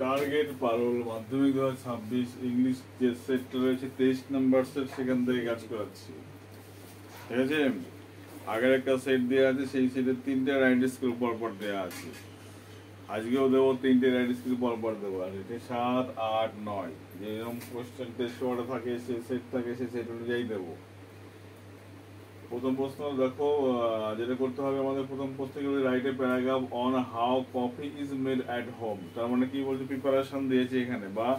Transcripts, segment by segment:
Target পারোল মাধ্যমিক 2026 English যে সেটটা রয়েছে 23 নম্বর সেট, সেখান থেকে কাজ করাচ্ছি। ঠিক আছে, আগের একটা সেট দেওয়া আছে, সেই সেটের 3টে রাইট স্কুল পরপর দেওয়া আছে। আজকেও দেবো 3টে রাইট স্কুল পরপর দেবো। আর এটা 7, 8, 9 যেরকম কোশ্চেন টেস্ট অর্ডার থাকে, সে সেট থাকে, সে সেট অনুযায়ী দেবো। প্রথম প্রশ্ন দেখো, যেটা করতে হবে আমাদের, প্রথম প্রশ্ন গেলে write a paragraph on how coffee is made at home. তার মানে কি বলছে, প্রিপারেশন দিয়েছে এখানে, বা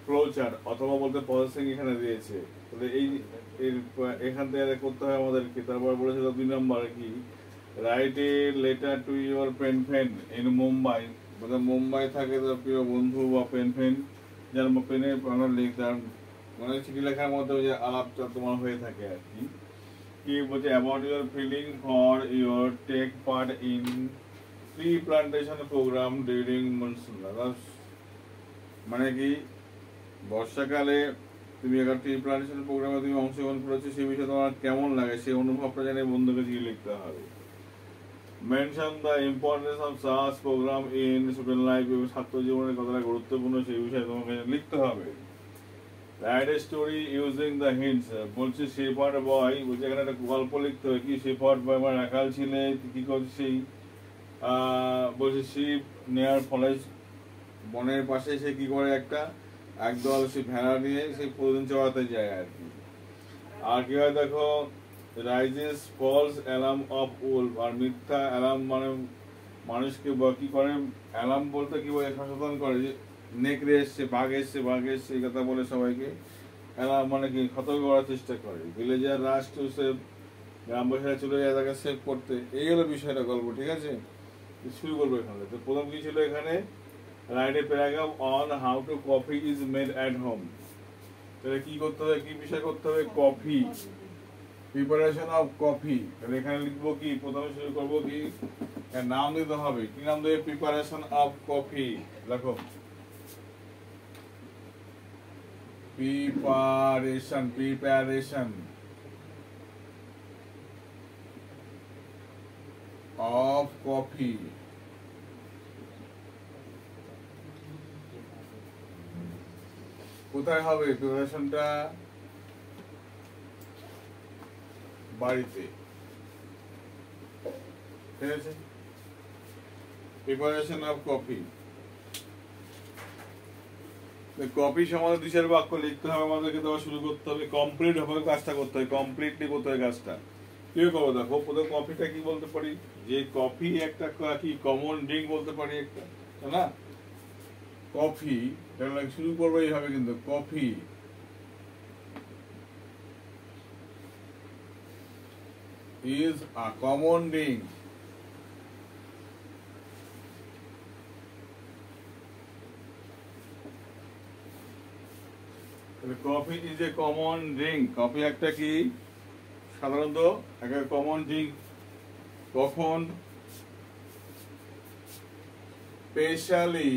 ফ্লো চার্ট, অথবা বলতে প্রসেসিং এখানে দিয়েছে। তাহলে এখান থেকে করতে হয় আমাদেরকে। তারপর বলেছে 2 নম্বরে কি, write a letter to your pen friend in Mumbai. মানে মুম্বাই থাকে তার প্রিয় বন্ধু বা পেন ফ্রেন্ড, যার পেনে লিখতাম, মানে চিঠি লেখার মধ্যে যে আলাপটা তোমার হয়ে থাকে আর কি। কি বলছে, about your feeling for your take part in pre plantation programme during monsoon. মানে কি, বর্ষাকালে তুমি একটা ট্রি প্লান্টেশন প্রোগ্রামে তুমি অংশগ্রহণ করেছো, সেই বিষয়ে তোমার কেমন লাগে, সেই অনুভবটা জানিয়ে বন্ধুকে দিয়ে লিখতে হবে। Mention the importance of such programme in student life, ছাত্র জীবনে কতটা গুরুত্বপূর্ণ সেই বিষয়ে তোমাকে লিখতে হবে। Write a story using the hints, বলছে শেফার্ড বয়, বলছে এখানে একটা গল্প লিখতে হবে। কি শেফার্ড বয় মানে রাখাল ছিলে, কি করছে সেই বলছে শিপ নেয়ার ফলেজ, বনের পাশে সে কি করে একটা একদল সে ভেড়া নিয়ে সে প্রতিদিন চড়াতে যায় আর কি। আর কি হয় দেখো, raises false alarm of wolf, আর মিথ্যা অ্যালার্ম মানে মানুষকে কি করে, অ্যালার্ম বলতে কি বলে, সচেতন করে যে নেকড়ে এসছে, বাঘ এসছে, বাঘ এসছে, এই কথা বলে সবাইকে অ্যালার্ম মানে কি সতর্ক করার চেষ্টা করে। ভিলেজার রাশ টু সেভ, গ্রামবাসীরা চলে যায় তাকে সেভ করতে। এই হলো বিষয়টা, গল্প। ঠিক আছে, শুরু করবো এখানে। তো প্রথম কি ছিল এখানে, write a paragraph on how to coffee is made at home. তাহলে কি করতে হবে, কি বিষয় করতে হবে, কফি, প্রিপারেশন অফ কফি। তাহলে এখানে লিখবো কি, প্রথমে শুরু করবো কি, নাম দিতে হবে। কি নাম দেবে, প্রিপারেশন অফ কফি। দেখো প্রিপারেশন, প্রিপারেশন অফ কফি। কোথায় হবে প্রিপারেশনটা, বাড়িতে। ঠিক আছে, প্রিপারেশন অফ কফি। কফি সম্বন্ধে 2-4 বাক্য লিখতে হবে আমাদেরকে, দেওয়া শুরু করতে হবে, কমপ্লিট ভাবে কাজটা করতে হবে, কমপ্লিটলি করতে হবে কাজটা। কি করবো দেখো, প্রথম কফিটা কি বলতে পারি, যে কফি একটা কি কমন ড্রিঙ্ক বলতে পারি একটা, তাই না। কফি শুরু করবো এইভাবে, কিন্তু coffee is a common drink. Coffee is a common drink, coffee একটা কি সাধারণত একটা কমন ড্রিঙ্ক। কখন, স্পেশালি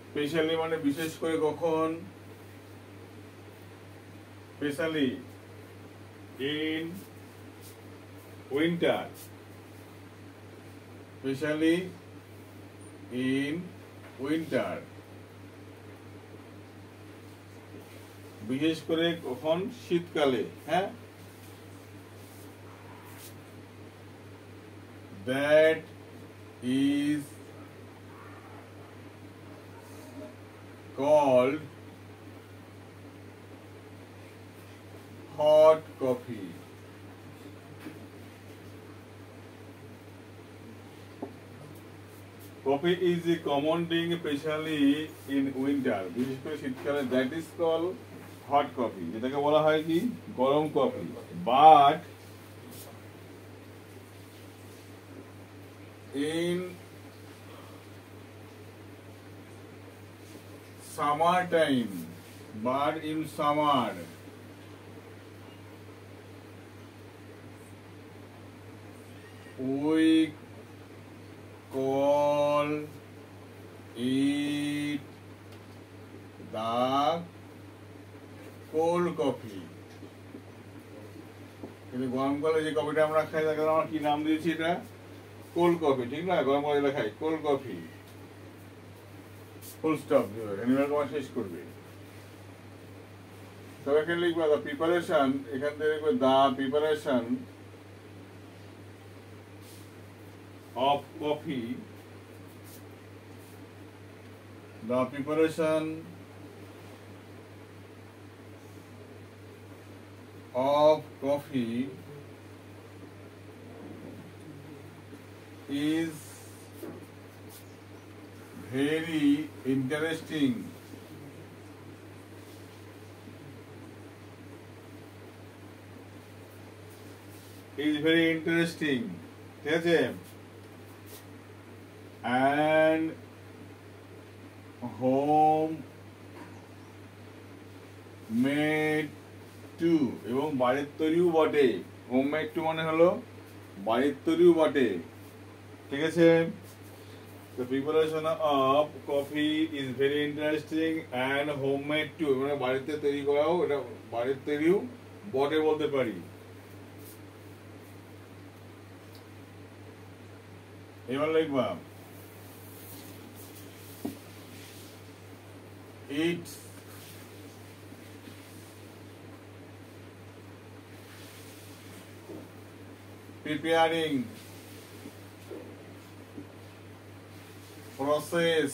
স্পেশালি মানে বিশেষ করে, কখন, specially in winter, specially in winter, বিশেষ করে কখন, শীতকালে। হ্যাঁ, that is called hot coffee. Coffee is a common drink, especially in winter. বিশেষ করে শীতকালে, that is called hot coffee. যেটাকে বলা হয় কি, গরম coffee. But in summer time, but in summer, we call it the cold coffee. কিন্তু গরমকালে যে কফিটা আমরা খাই তাকে আমরা কি নাম দিয়েছি, এটা কোল্ড কফি, ঠিক না? গরমকালে যেটা খাই কোল্ড কফি, ফুল স্টপ দিবে, এখানে শেষ করবে। তবে এখানে লিখবে দ্য প্রিপারেশন, এখান থেকে লিখবে the preparation of coffee, the preparation of coffee is very interesting. Is very interesting, ঠিক আছে? And home made too, এবং বাড়ির তৈরিও বটে। হোম মেড টু মানে হলো বাড়ির তৈরিও বটে, ঠিক আছে? The preparation of coffee is very interesting and homemade too, মানে বাড়িতে তৈরি করাও, এটা বাড়ির তৈরিও বটে বলতে পারি। এবার লিখবা it's preparing process,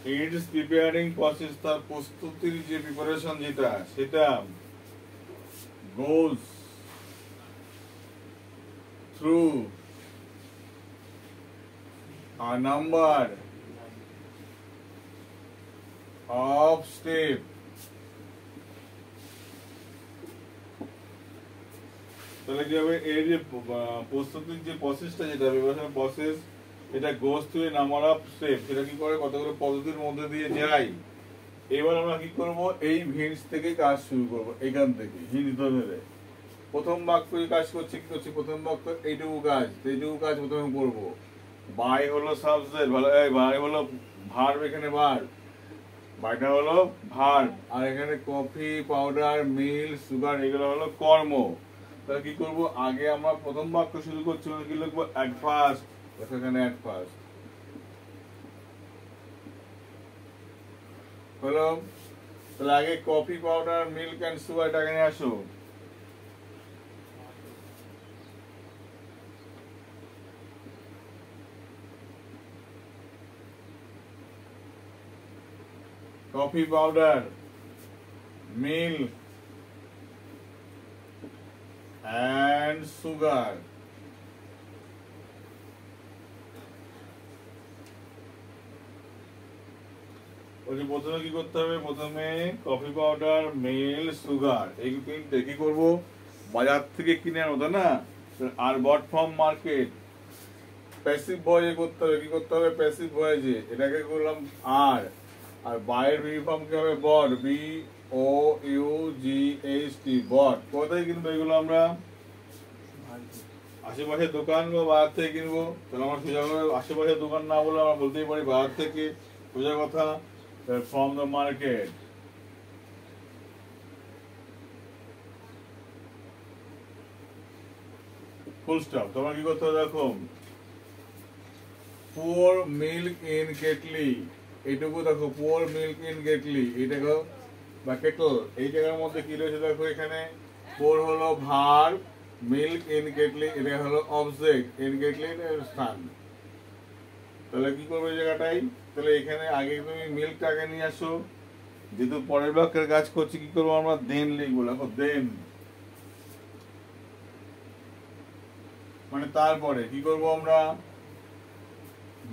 it's preparing process, তার প্রস্তুতির যে প্রিপারেশন যেটা সেটা goes through a number of steps, তাহলে কি হবে, এর যে প্রস্তুতির যে প্রসেসটা, যেটা প্রিপারেশন প্রসেস, এটা goes through a number of step, সেটা কি করে কতগুলো পদ্ধতির মধ্যে দিয়ে যায়। এবার আমরা কি করব, এই হিন্টস থেকে কাজ শুরু করব, এখান থেকে হিন্টস ধরে প্রথম বাক্য কাজ করছে, কি করছে প্রথম বাক্য, এইটুকু কাজ প্রথমে করব। বাই হলো সাবজেক্ট, বাই হলো ভার্ব, এখানে ভার্ব, বাইটা হলো ভার্ব, আর এখানে কফি, পাউডার, মিল, সুগার, এগুলো হলো কর্ম। তাহলে কি করব, আগে আমরা প্রথম বাক্য শুরু করছি, কি লিখবো, অ্যাট ফার্স্ট, এখানে অ্যাট ফার্স্ট হলো। তাহলে আগে coffee, powder, milk and sugar, এটা এখানে আসো। Coffee, powder, milk and sugar, প্রথমে কি করতে হবে, প্রথমে কফি পাউডার, মিল্ক, সুগার, এই তিনটে কি করব, বাজার থেকে কিনে আনো, তাই না? আর বট ফ্রম মার্কেট, প্যাসিভ ভয়েসে করতে হবে, কি করতে হবে, প্যাসিভ ভয়েসে, এটাকে করলাম আর বাইরের বি ফর্ম কি হবে, বট, B O you G H T, বট। কোথায় কিনবো এগুলো আমরা, আশেপাশের দোকান বা বাজার থেকে কিনবো। তাহলে আমার সোজা আশেপাশের দোকান না বলে আমরা বলতেই পারি বাজার থেকে, সোজা কথা, from the market. Full stop. তোমার কি করতে হবে, দেখো, pour milk in কেটলি, এইটুকু দেখো, pour milk in কেটলি, এইটাকে বা কেটল, এই জায়গার মধ্যে কি রয়েছে দেখো, এখানে pour হলো ভার্ব, মিল্ক ইন কেটলি, এটা হলো অবজেক্ট, ইন কেটলি এর স্থান। তাহলে কি করবে এই জায়গাটাই, তাহলে এখানে আগে তুমি মিল্কটাকে নিয়ে আসো, যেহেতু পরের বাক্যের কাজ করছি, কি করবো আমরা, দেন লিখবো, দেখো দেন মানে তারপরে কি করব আমরা,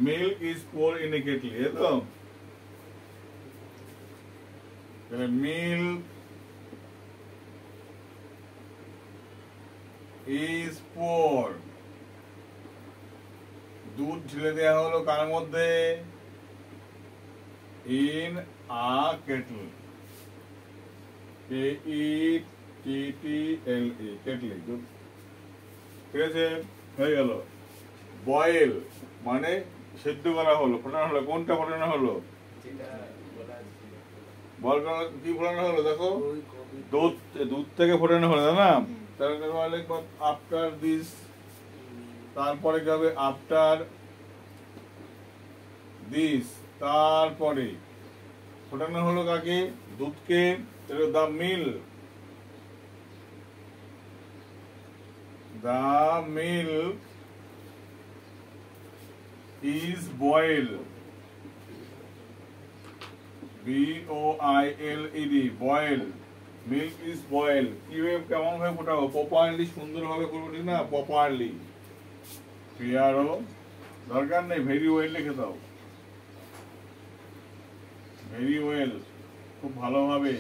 milk is poured in a kettle, এই তো, তাহলে মিল্ক is poured, দুধ ঢেলে দেওয়া হলো কার মধ্যে, in a kettle, kettle, kettle, ঠিক আছে, হয়ে গেল। বয়েল মানে সেদ্ধ করা হলো, ফোটানো হলো, কোনটা ফোটানো হলো, বল কি ফোটানো হলো দেখো, দুধ, দুধ থেকে ফোটানো হলো না, তাহলে লিখবো আফটার দিস, তারপরে কি হবে আফটার দিস, তারপরে ফোটানো হলো কাকে, দুধকে, the mill, the milk is boil, BOILED, boil, milk is boil. কিভাবে কেমন ভাবে ফোটাবো, প্রপারলি, সুন্দর ভাবে করবো, ঠিক না, প্রপারলি। ফেয়ারও দরকার নেই, ভেরি ওয়েল লিখে দাও, ভেরি ওয়েল, খুব ভালোভাবে।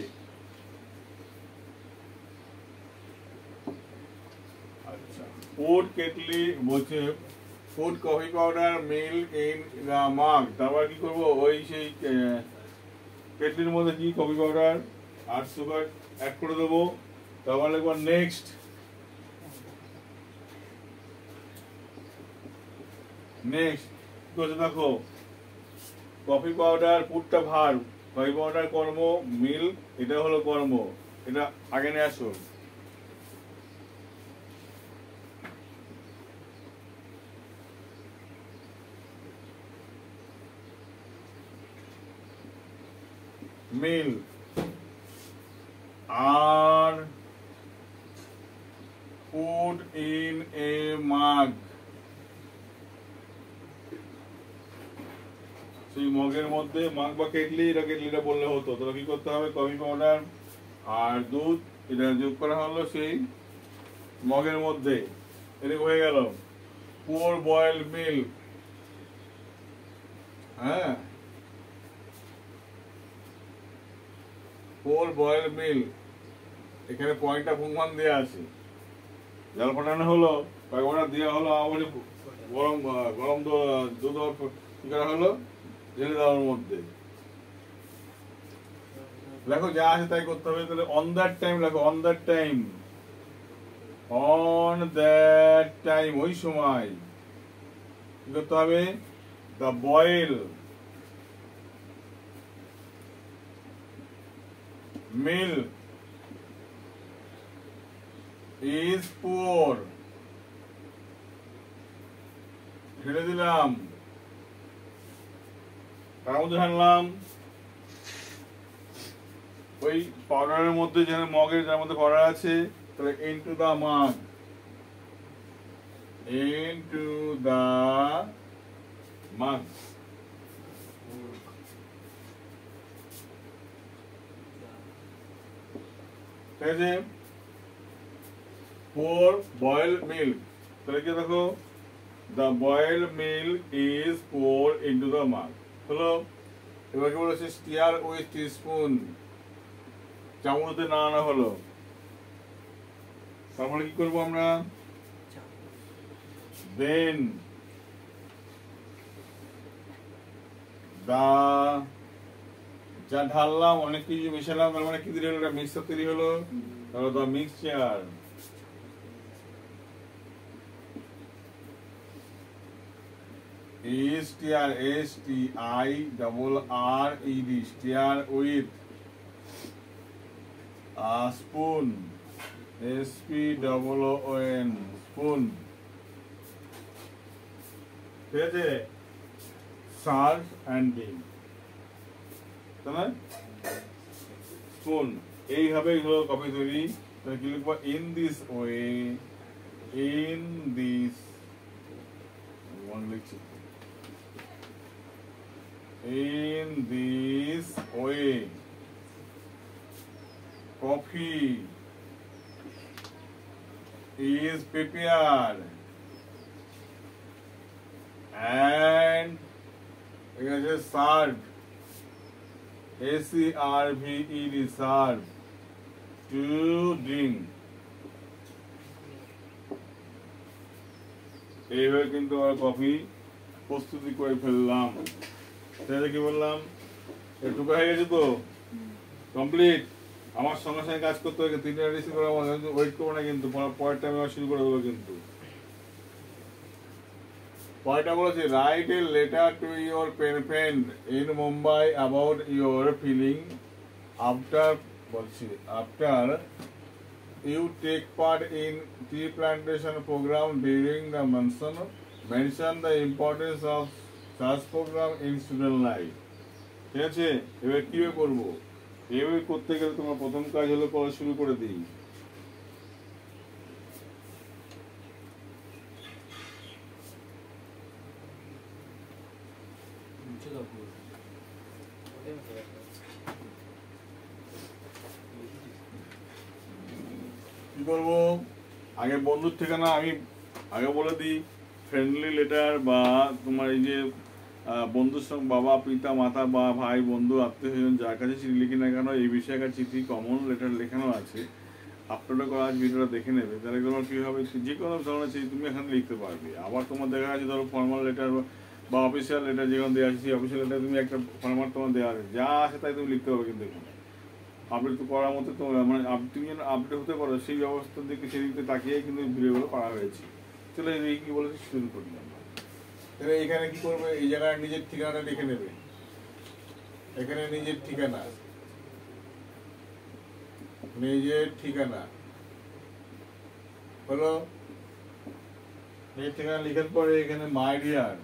আচ্ছা, ফুড কেটলি বলছে food coffee powder milk in মাগ, তারপর কি করবো, ওই সেই কেটলির মধ্যে কি কফি পাউডার আর সুগার অ্যাড করে দেবো, তারপর লিখবো নেক্সট, নেক্সট করছে দেখো, কফি পাউডার পুটটা ভার, কফি পাউডার কর্ম, মিল্ক এটা হলো কর্ম, এটা আগে নিয়ে আসো। মিল্ক আর পুট ইন এ মাগ, সেই মগের মধ্যে, মাগ বা কেটলি, এটা কেটলিটা বললে হতো, তাহলে কি করতে হবে, কফি পাউডার আর দুধ এটা যোগ করা হলো সেই মগের মধ্যে, এরকম হয়ে গেল পোর বয়েল মিল্ক। হ্যাঁ, পোর বয়েল মিল্ক, এখানে পয়েন্টটা ভুলভান দেওয়া আছে, জল ফোটানো হলো, কয়েকবার দেওয়া হলো, আবার গরম গরম দুধ কি করা হলো, ঢেলে দেওয়ার মধ্যে। দেখো যা আছে তাই করতে হবে, তাহলে অন দ্যাট টাইম লেখো, on that time, on that time, ওই সময় কি করতে হবে, the boil milk is pour, ঢেলে দিলাম, তার মধ্যে ঢাললাম ওই পাউডারের মধ্যে, যেন মগের যার মধ্যে করা আছে, তাহলে ইনটু দা মাগ, ইনটু দা মাগ, ঠিক আছে, পোর বয়েল মিল্ক, তাহলে কি দেখো, the boiled milk is poured into the mug, হলো। এবার কি বলেছে, স্টিয়ার উইথ টিস্পুন, চামচে নাড়ানো হলো, তারপরে কি করবো আমরা, দেন দা, যা ঢাললাম, অনেক কিছু মেশালাম, তার মানে কি তৈরি হলো, একটা মিক্সচার তৈরি হলো, তাহলে দা mixture, STIRRED, stir with a spoon, SPOON, spoon, ঠিক আছে, সার্ভ অ্যান্ড ডিম, তাই না, স্পুন, এইভাবেই হলো কফি তৈরি। কি লিখবো, in this way, in this লিখছি, in this way coffee is prepared and it is served, SERVED, served to drink। এইভাবে কিন্তু আমরা কফি প্রস্তুতি করে ফেললাম। তাহলে কি বললাম, এটুকু হয়ে গেছে তো, কমপ্লিট। আমার সঙ্গে সঙ্গে কাজ করতে হবে, 3টা রিসিভ করা, ওয়েট করবো না কিন্তু, পরের টাইমে শুরু করে দেবো কিন্তু। পরেরটা বলেছে, write a letter to your pen friend in Mumbai about your feeling after you take part in tree plantation program during the mention the importance of such program in student life. ঠিক আছে, এবার কিভাবে করবো? এভাবে করতে গেলে তোমার প্রথম কাজ হলো পড়া শুরু করে দিই। কি করবো? আগে বন্ধুর ঠিকানা আমি আগে বলে দিই। ফ্রেন্ডলি লেটার বা তোমার এই যে বন্ধুর সঙ্গে বাবা পিতা মাতা বা ভাই বন্ধু আত্মীয় স্বজন যার কাছে চিঠি লিখি না কেন এই বিষয়ে একটা চিঠি কমন লেটার লেখানো আছে, আপলোড করা ভিডিওটা দেখে নেবে। তাহলে তোমার কী হবে, যে কোনো ধরনের চিঠি তুমি এখানে লিখতে পারবে। আবার তোমার দেখা আছে ধরো ফর্মাল লেটার বা অফিসিয়াল লেটার যেখানে দেওয়া আছে সেই অফিসিয়াল লেটার তুমি একটা ফর্মাট তোমার দেওয়া আছে, যা আছে তাই তুমি লিখতে পারবে। কিন্তু এখানে আপডেট তো করার মতো তোমার মানে তুমি যেন আপডেট হতে পারো সেই ব্যবস্থার দিকে সেদিকে তাকিয়ে কিন্তু ভিডিওগুলো করা হয়েছে। চলো এই কী বলেছি শুরু করি আমরা। তাহলে এখানে কি করবে, এই জায়গায় নিজের ঠিকানাটা লিখে নেবে। এখানে নিজের ঠিকানা হলো, নিজের ঠিকানা লিখার পরে এখানে মাই ডিয়ার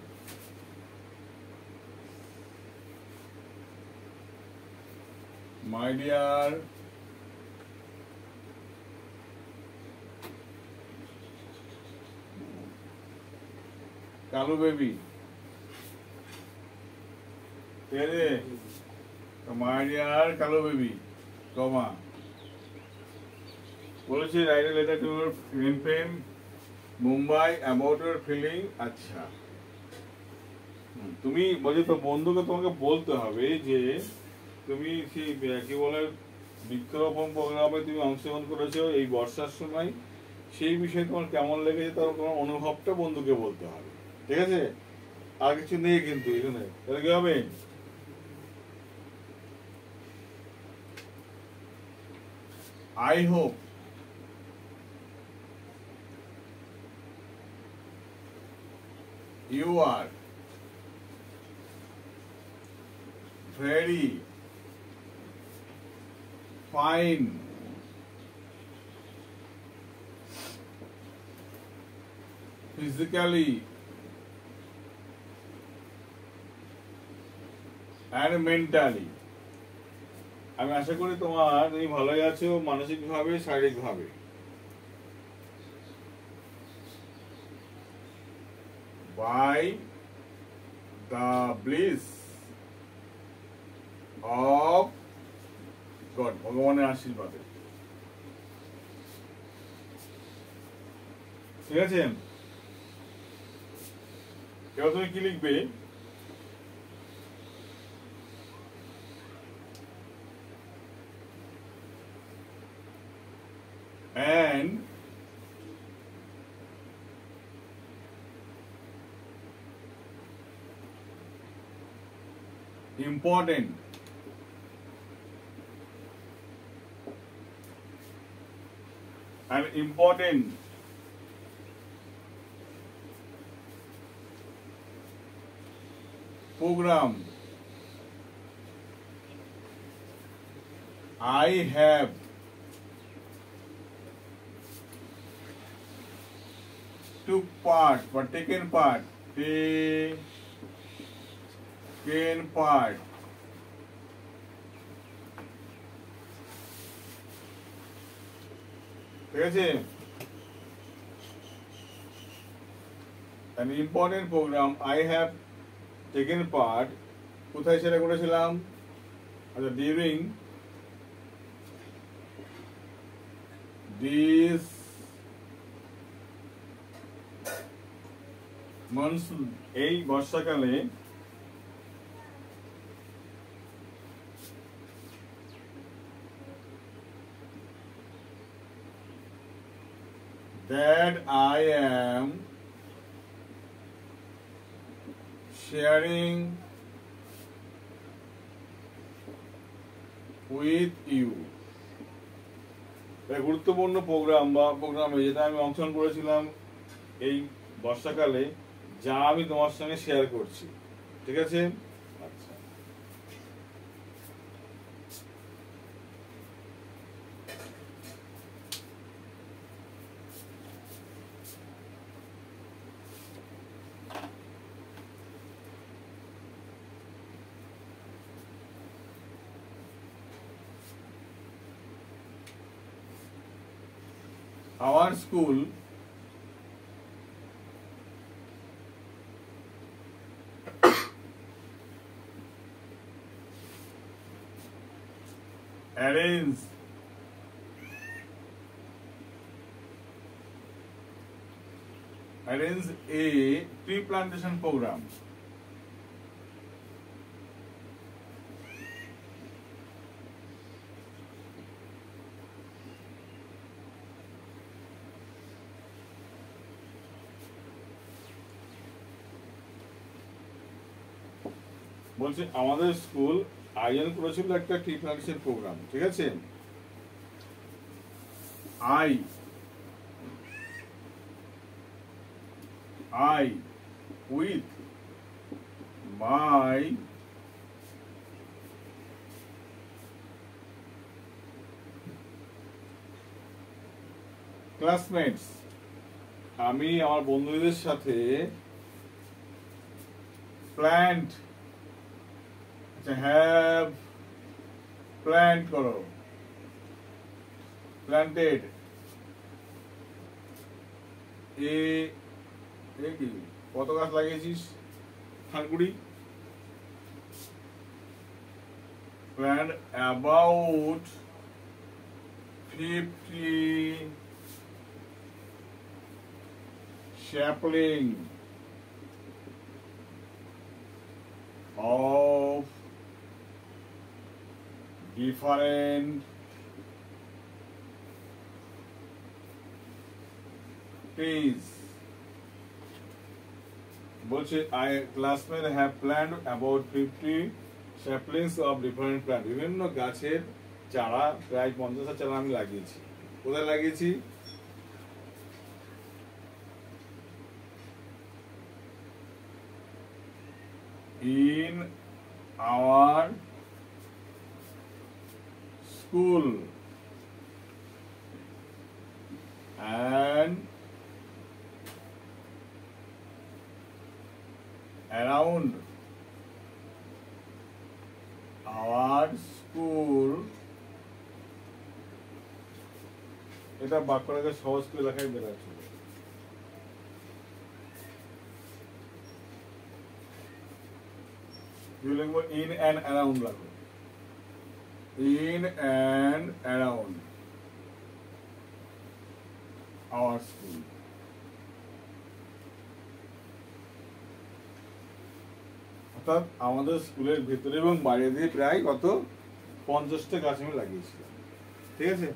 কালু বেবি, ঠিক আছে, my dear Kalu baby comma বলেছি write a letter to your friend Mumbai about your feeling. আচ্ছা, তুমি বলছি তো বন্ধুকে তোমাকে বলতে হবে যে তুমি সেই কি বলে বৃক্ষরোপণ প্রোগ্রামে তুমি অংশগ্রহণ করেছো এই বর্ষার সময়, সেই বিষয়ে তোমার কেমন লেগেছে তোমার অনুভবটা বন্ধুকে বলতে হবে। ঠিক আছে, আর কিছু নেই কিন্তু এখানে। তাহলে কি হবে, I hope you are very fine physically and mentally. আমি আশা করি তুমি ভালোই আছো মানসিকভাবে শারীরিকভাবে। by the bliss of God, ভগবানের আশীর্বাদে। ঠিক আছে, এবার তুমি কি লিখবে, and important program I have taken part ঠিক আছে, an important program I have taken part, কোথায় সেটা করেছিলাম, আচ্ছা during this monsoon, এই বর্ষাকালে that I am sharing with you. গুরুত্বপূর্ণ প্রোগ্রামে যেটা আমি অংশগ্রহণ করেছিলাম এই বর্ষাকালে, যা আমি তোমার সঙ্গে শেয়ার করছি। ঠিক আছে, আচ্ছা Our school arrange a tree plantation program. বলছে আমাদের স্কুল আয়োজন করেছিল একটা ট্রি প্লান্টেশন প্রোগ্রাম, ঠিক আছে। I with my classmates, আমি আমার বন্ধুদের সাথে plant have plant করো, planted কি কত গাছ লাগিয়েছিস থানকুড়ি? plant about 50 sapling of different trees. বলছে classmates have planted about 50 saplings of different plants. বিভিন্ন গাছের চারা প্রায় 50 চারা আমি লাগিয়েছি। কোথায় লাগিয়েছি? in our school and around our school. এটা বাক্যটাকে সহজ করে লেখাই বেরাচ্ছে। লিখবো in and around লাগবে, in and around our school. অর্থাৎ আমাদের স্কুলের ভিতরে এবং বাইরে দিয়ে প্রায় কত 50টা গাছ আমি লাগিয়েছিলাম, ঠিক আছে।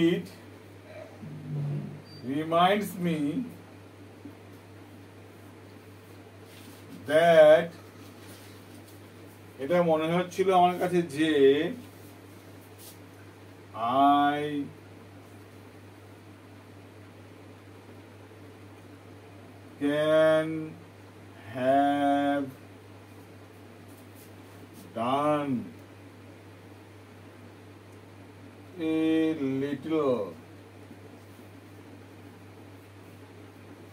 It reminds me that এটা মনে হচ্ছিল আমার কাছে যে I can have done a little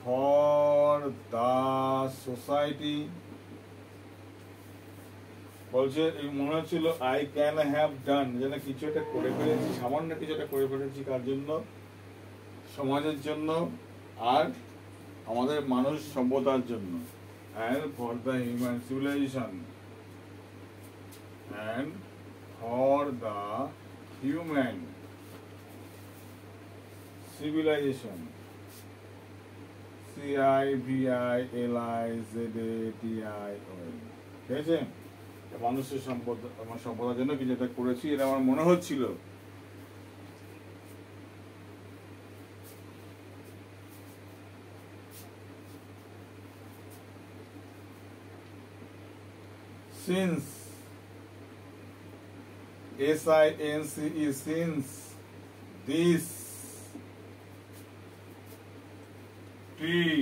for the society. বলছে মনে হচ্ছিল I can have done, যেন কিছু একটা করে ফেলেছি, সামান্য কিছু একটা করে ফেলেছি কার জন্য? সমাজের জন্য আর আমাদের মানুষ সভ্যতার জন্য। and for the human civilization, and for the human civilization, CIVILIZATION, ঠিক আছে। মানুষের সভ্যতার জন্য কিছু একটা করেছি, এটা আমার মনে হচ্ছিল। Since SINCE, since this tree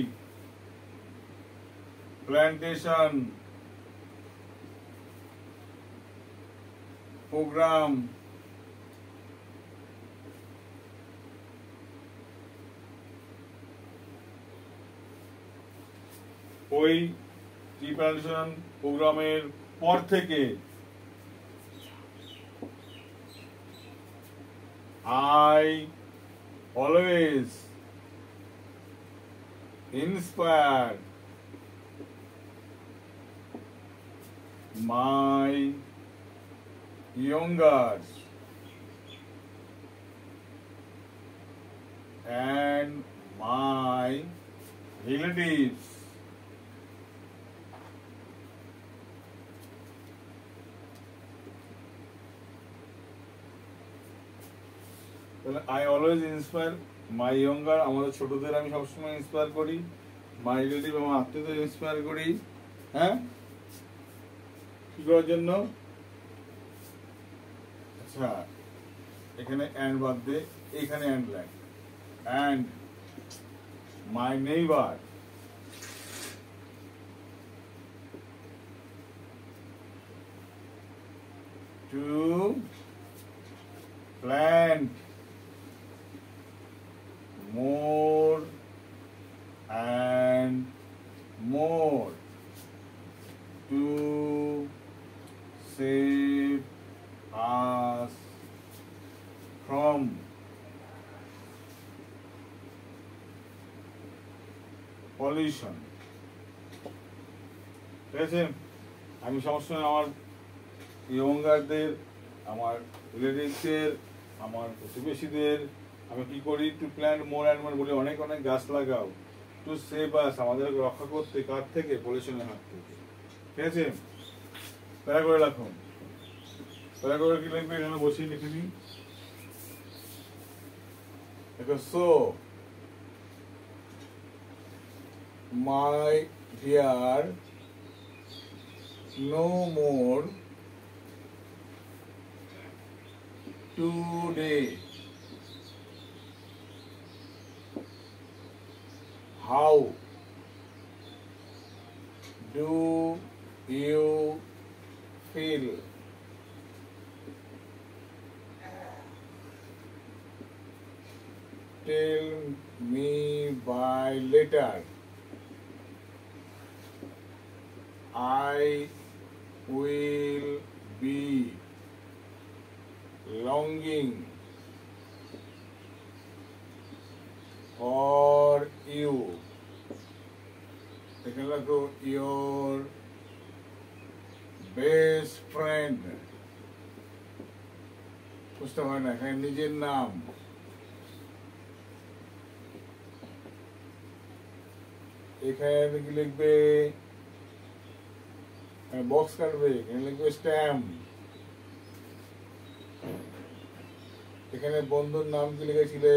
plantation programme, ওই প্রিপারেশন প্রোগ্রামের পর থেকে I always inspire my younger and my relatives I always inspire my younger, আমাদের ছোটদের আমি সবসময় ইন্সপায়ার করি, মাই রিলেটিভ আমার আত্মীয়দের ইন্সপায়ার করি। হ্যাঁ, কি করার জন্য? আচ্ছা, এখানে অ্যান্ড বাদ দে, এখানে and line, and my neighbour to plant more and more to save us from pollution. ঠিক আছে, আমি সবসময় আমার ইয়ঙ্গারদের, আমার রিলেটিভসদের, আমার প্রতিবেশীদের আমি কি করি? To plant more and more বলি, অনেক অনেক গাছ লাগাও, টু সেভ আস, আমাদের রক্ষা করতে, কার থেকে? পলিউশনের হাত থেকে। ঠিক আছে, প্যারা করে রাখুন। প্যারা করে কি লিখবে? এখানে বসিয়ে লিখে দিই। দেখো, so my dear, no more today, how do you feel? Tell me by letter. I will be longing for you. এখানে লেখো your best friend, বুঝতে হয় না, এখানে নিজের নাম। এখানে কি লিখবে? বক্স কাটবে, এখানে লিখবে স্ট্যাম্প। এখানে বন্ধুর নাম কি লিখেছিলে?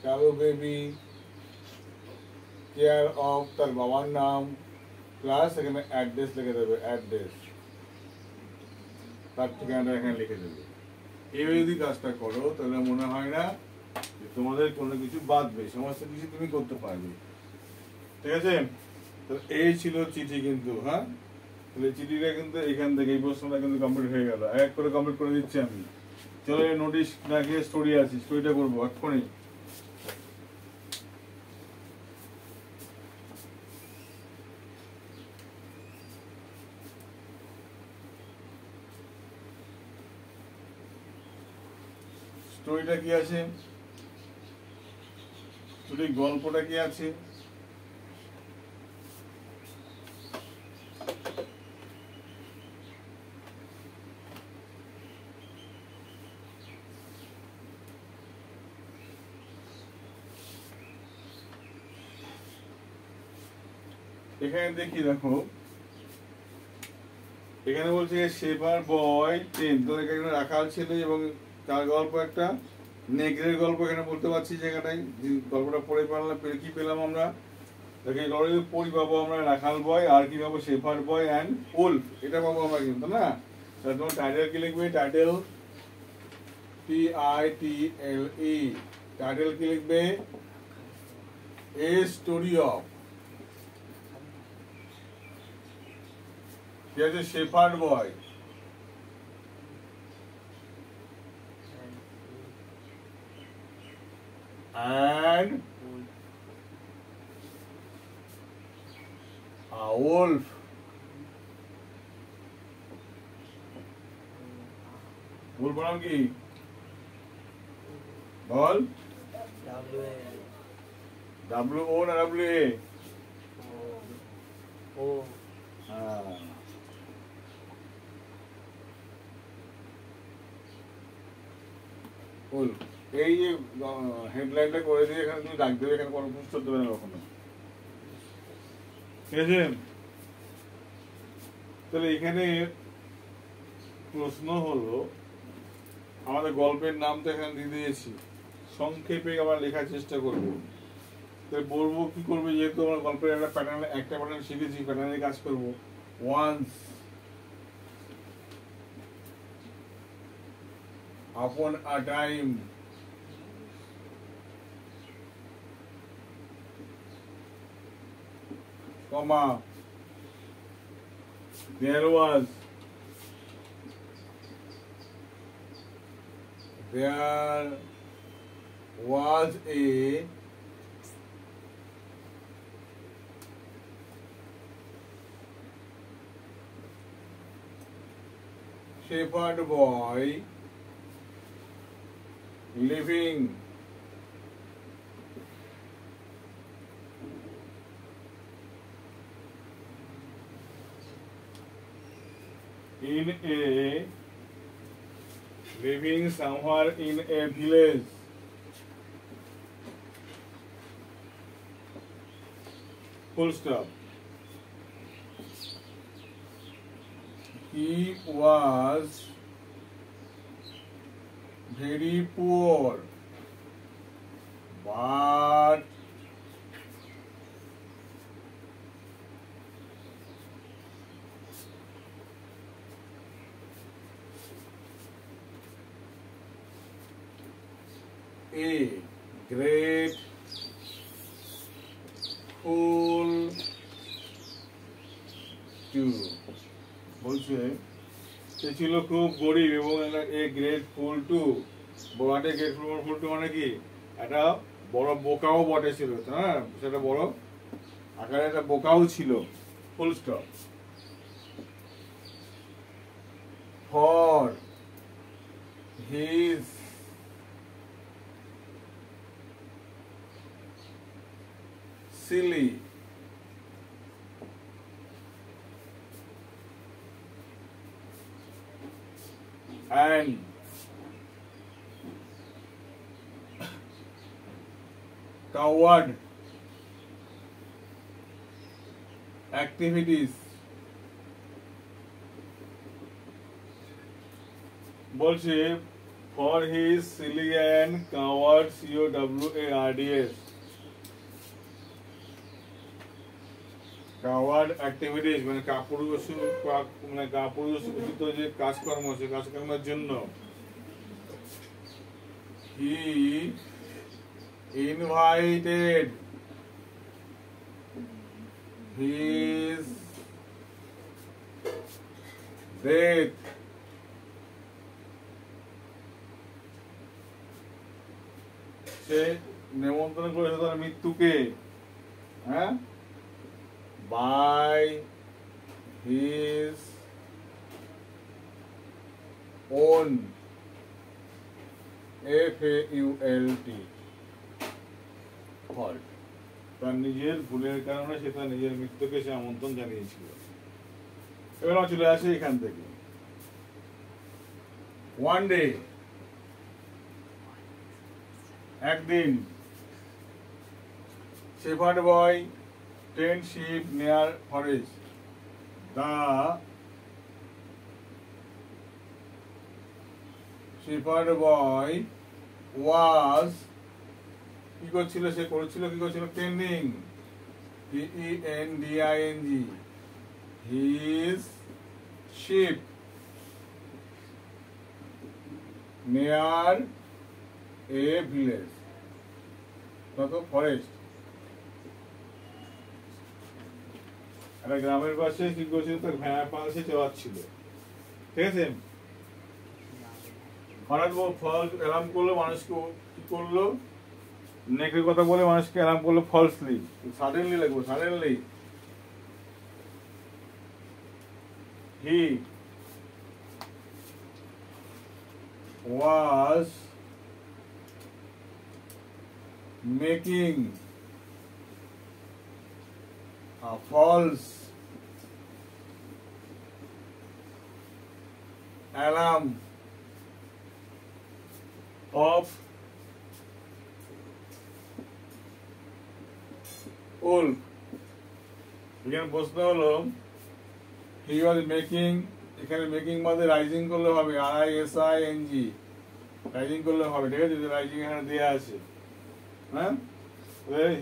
কালো বেবি, কেয়ার অফ তার বাবার নাম, প্লাস এখানে অ্যাড্রেস লিখে দেবে, অ্যাড্রেস, তার ঠিকানাটা এখানে লিখে দেবে। এইভাবে যদি কাজটা করো তাহলে মনে হয় না যে তোমাদের কোনো কিছু বাদবে, সমস্ত কিছু তুমি করতে পারবে। ঠিক আছে, তো এই ছিল চিঠি কিন্তু। হ্যাঁ, তাহলে চিঠিটা কিন্তু এখান থেকে এই প্রশ্নটা কিন্তু কমপ্লিট হয়ে গেল। এক করে কমপ্লিট করে দিচ্ছি আমি। চলো, নোটিশ না গিয়ে স্টোরি আছে, স্টোরিটা করবো এক্ষুনি। স্টোরিটা কি আছে? স্টোরি গল্পটা কি আছে? এখানে দেখি, দেখো এখানে বলছে সেবার বয় 10, তো এখানে রাখাল ছেলে এবং তার গল্প, একটা নেগরের গল্প এখানে বলতে পারছি জায়গাটায়। গল্পটা পড়ে পারলাম, কি পেলাম আমরা? পড়ি পাবো আমরা রাখাল বয়, আর কি পাবো? শেফার বয় অ্যান্ড উলফ, এটা পাবো আমরা কিন্তু না। তাহলে তোমার টাইটেল কি লিখবে? টাইটেল TITLE, টাইটেল কি লিখবে? এ স্টোরি অফ ঠিক আছে, shepherd boy, and a wolf. wolf নাম কি বল? WO না WA? wolf। এই যে হেডলাইনটা করে দিয়ে এখানে তুমি ডাক দেবে, এখানে কোনো পুস্তক দেবে না কখনো, ঠিক আছে? তাহলে এখানে প্রশ্ন হলো, আমাদের গল্পের নাম তো এখানে দিয়ে দিয়েছি, সংক্ষেপে আমরা লেখার চেষ্টা করবো। তাই বলবো কি করবে, যেহেতু আমরা গল্পের একটা প্যাটার্ন শিখেছি, প্যাটার্নে কাজ করবো। Once upon a time comma there was a shepherd boy living somewhere in a village, full stop. He was very poor, but a great fool too। বলছে সে ছিল খুব গরিব এবং এ গ্রেট ফুল টু, বড়াটে গ্রেট ফুল টু মানে কি, একটা বড় বোকাও বটে ছিল, হ্যাঁ সেটা বড় আকারে একটা বোকাও ছিল, full stop. For his silly and coward activities, বলছে for his silly and coward COWARDS coward activities মানে কাপুরুষোচিত যে কাজকর্ম, সে কাজকর্মের জন্য he invited his death সে নিমন্ত্রণ করেছে তার মৃত্যুকে, হ্যাঁ, by his own FAULT fault, তার নিজের ভুলের কারণে সে তার নিজের মৃত্যুকে সে আমন্ত্রণ জানিয়েছিল। এবার চলে আসে এখান থেকে। ওয়ান ডে, একদিন, shepherd boy tend sheep near forest. The shepherd boy was কি করছিল, সে করেছিল কি করছিল, tending TENDING his sheep near a village, forest. একটা গ্রামের পাশে কি করছিল, তার ভ্যাঁ পাশে চালাচ্ছিল, ঠিক আছে? হঠাৎ ফলস অ্যালার্ম করলো, মানুষকে কি করলো, নেকের কথা বলে মানুষকে অ্যালার্ম করলো ফলসলি, সাডেনলি লাগবে, suddenly he was making a false alarm of wolf. এখানে প্রশ্ন হলো he was making, এখানে মেকিং মধ্যে রাইজিং করলে হবে, RISING, রাইজিং করলে হবে, ঠিক আছে? রাইজিং এখানে দেওয়া আছে, হ্যাঁ?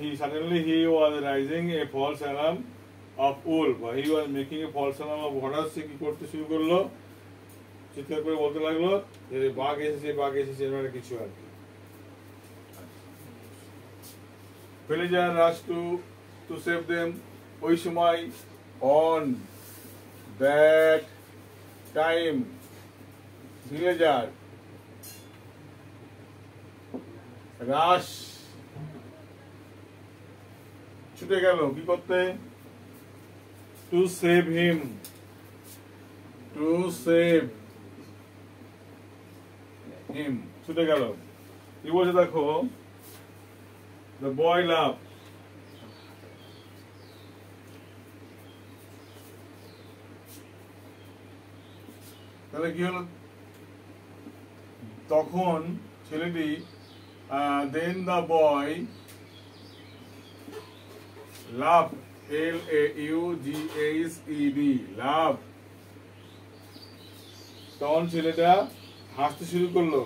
He suddenly he was rising a false alarm of wolf, he was making a false alarm of, হঠাৎ সে কি করতে শুরু করলো, চিৎকার করে বলতে লাগলো যে বাঘ এসেছে, বাঘ এসেছে, এর কিছু আর কি। villager rushed to save them. ওই সময় on that time villager rush ছুটে গেল কি করতে, to save him, to save him, ছুটে গেল। কি বলছে দেখো, the boy laughed, তাহলে কি হলো, তখন ছেলেটি then the boy laughed, LAUGHED, laughed, তখন ছেলেটা হাসতে শুরু করলো,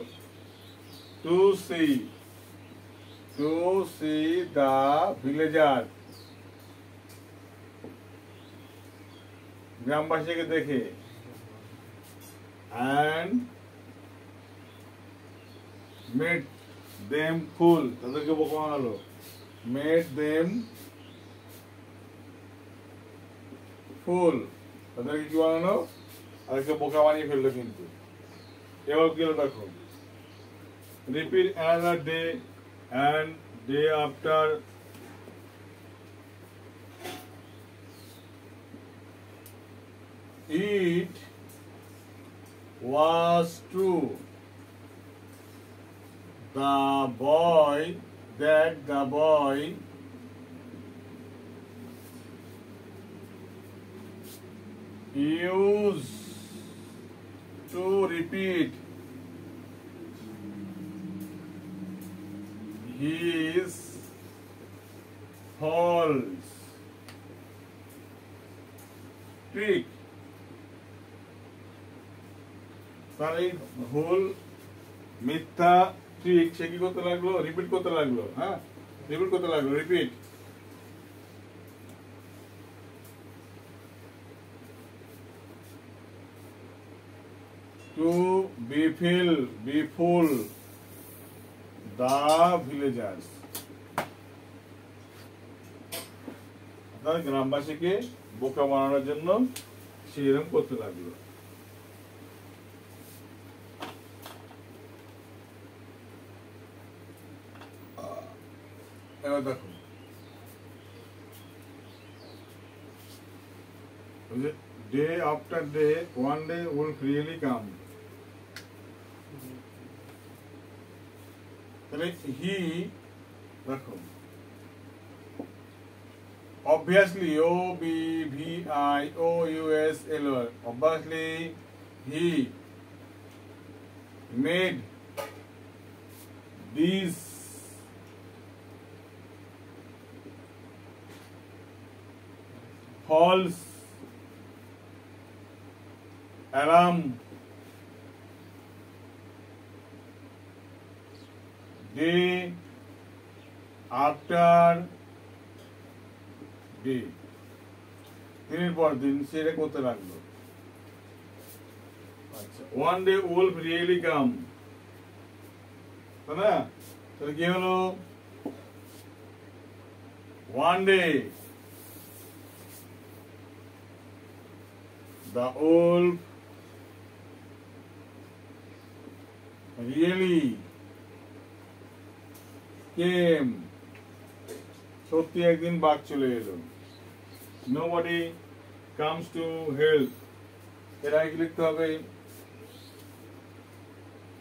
to see the villager, গ্রামবাসীকে দেখে, and made them fool, তাদেরকে বোকা বানালো, made them fool, তাদেরকে কি বানালো, তাদেরকে বোকা বানিয়ে ফেললো। কিন্তু এবার কি হলো দেখো, repeat another day and day after it was true the boy used to repeat his false trick, তার এই ভুল মিথ্যা ট্রিক সে কি করতে লাগলো, রিপিট করতে লাগলো, হ্যাঁ, রিপিট করতে লাগলো, repeat. to befool the villagers, গ্রামবাসীকে বোকা বানানোর জন্য সে এরকম করতে লাগলো। এবার দেখো, day after day one day will really come, তাহলে হি দেখো, obviously OBVIOUSLY, obviously he made these false alarm day after day, দিনের পর দিন সেটা করতে লাগলো। আচ্ছা, one day wolf really come, তাই না? তাহলে কি হলো, one day the wolf really came, সত্যি একদিন বাঘ চলে এলো। nobody comes to help, এর আগে কি লিখতে হবে?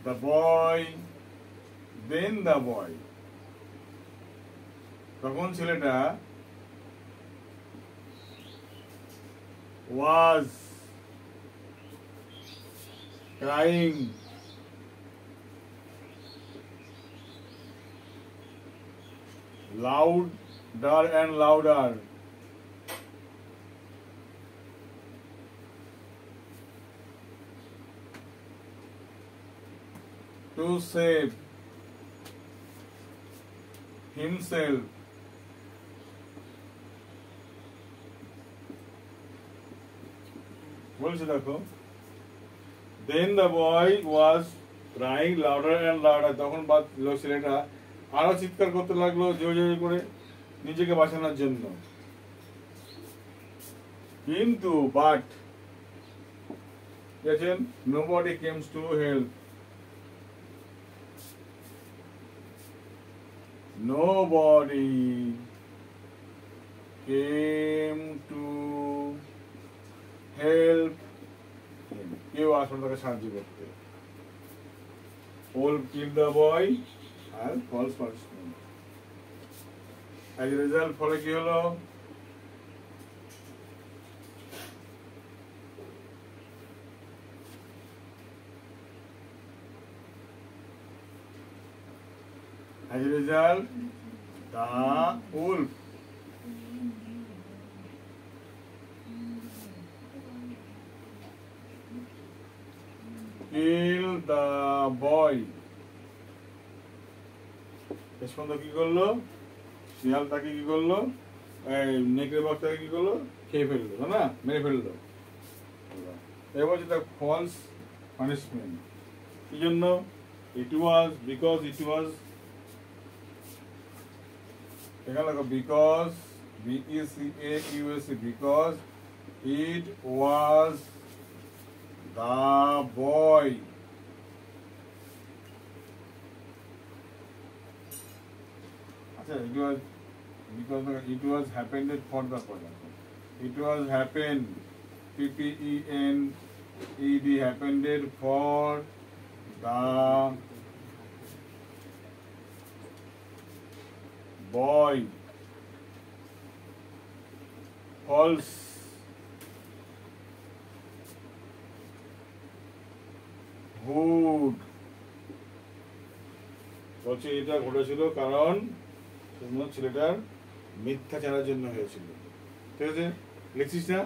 the boy, then the boy, তখন ছেলেটা was crying, louder and louder, to save himself, বলছে দেখো, then the boy was crying louder and louder, তখন ছেলেটা আরো চিৎকার করতে লাগলো জোরে জোরে করে নিজেকে বাঁচানোর জন্য। কিন্তু বাট দেখেন, nobody comes to help, nobody came to help him, কেউ আসলে তাকে সাহায্য করতে। wolf killed the boy R false punishment, as a result ফলে কি হলো? as a result the wolf killed the boy, কি করলো? শিয়াল তাকে কি করলো? নেকড়ে বাঘ তাকে কি করলো? খেয়ে ফেললো, না মেরে ফেললো। এবার যেটা ফলস পানিশমেন্ট, কি জন্য? it was because it was, এখানে দেখো because BECAUS, because it was the boy, it was because it was happened for the person, it was happened PPENED, happened for the boy, false hood, বলছে এটা ঘটেছিল কারণ ছেলেটার মিথ্যাচারের জন্য হয়েছিল। ঠিক আছে, লিখছিস না?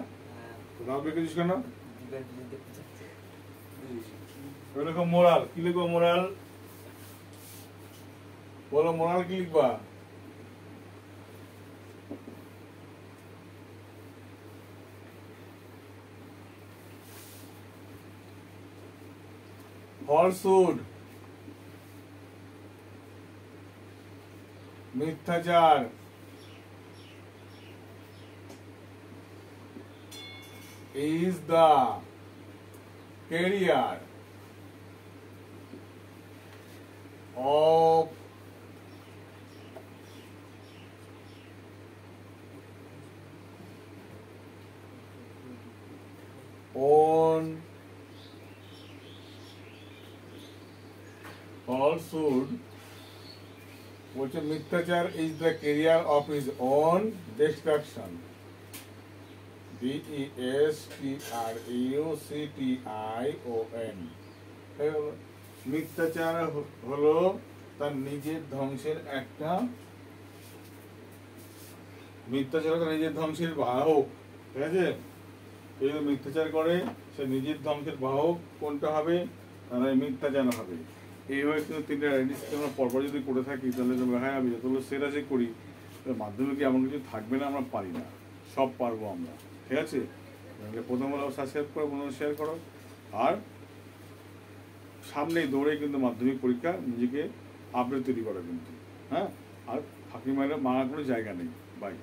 নাম লিখেছিস কেন? এরকম মোরাল কি লিখবো? মোরাল বলো, মোরাল কি লিখবা? falsehood, মিথ্যাচার, is the career of own falsehood, বলছে মিথ্যাচার is the career of his own destruction, DESTRUCTION, মিথ্যাচার হলো তার নিজের ধ্বংসের একটা, মিথ্যাচার তার নিজের ধ্বংসের বাহক। ঠিক আছে, এই মিথ্যাচার করে সে নিজের ধ্বংসের বাহক কোনটা হবে? তারা মিথ্যাচার হবে। এইভাবে কিন্তু তিনটা আইডি আমরা পরপর যদি করে থাকি তাহলে হ্যাঁ আমি যতগুলো সেট আছে করি, মাধ্যমিকে এমন কিছু থাকবে না আমরা পারি না, সব পারবো আমরা। ঠিক আছে, প্রথম হলো সাবস্ক্রাইব করো, বন্ধুরা শেয়ার করো, আর সামনেই দৌড়ে কিন্তু মাধ্যমিক পরীক্ষা নিজেকে আপডেট তৈরি করা কিন্তু। হ্যাঁ, আর ফাঁকি মারা কোনো জায়গা নেই। বাই।